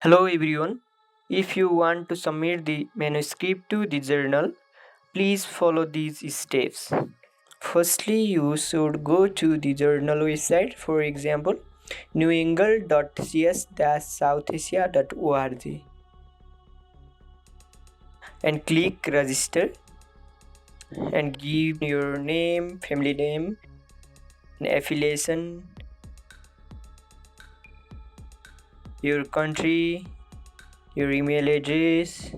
Hello everyone. If you want to submit the manuscript to the journal, please follow these steps. Firstly, you should go to the journal website, for example, newengle.cs-southasia.org, and click register and give your name, family name, and affiliation, your country, your email address,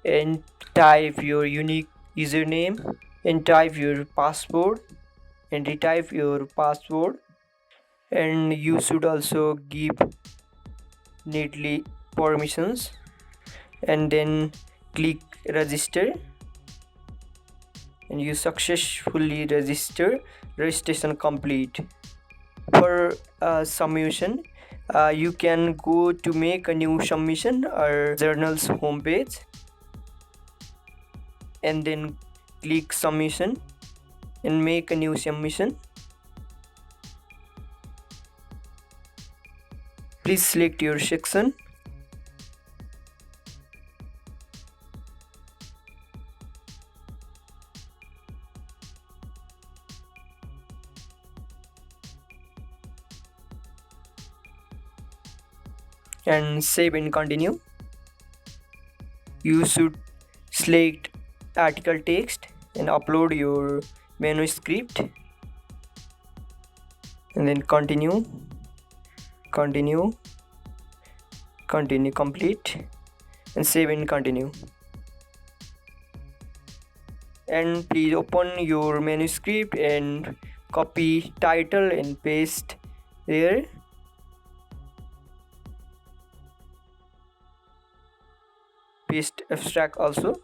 and type your unique username and type your password and retype your password, and you should also give neatly permissions and then click register, and you successfully registration complete. For submission, you can go to make a new submission or journal's homepage and then click submission and make a new submission. Please select your section and save and continue. You should select article text and upload your manuscript and then continue complete and save and continue. And please open your manuscript and copy title and paste there. Paste abstract also.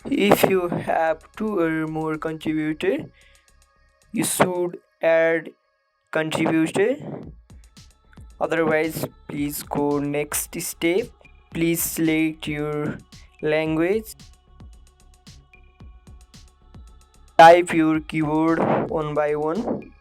If you have two or more contributor, you should add contributor. Otherwise, please go next step. Please select your language. Type your keyword one by one.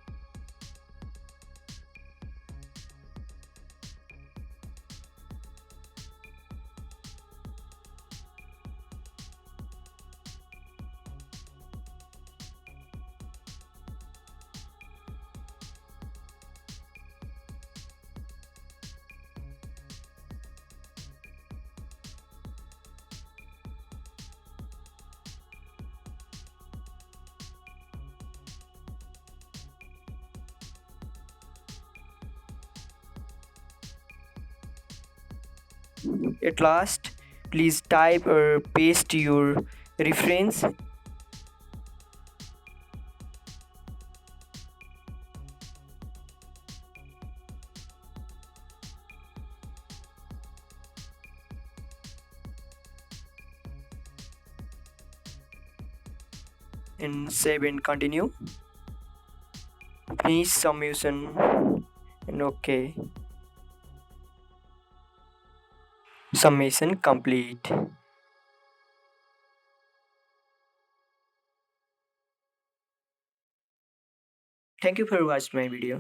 At last, please type or paste your reference. And save and continue. Finish submission and OK. Submission complete. Thank you for watching my video.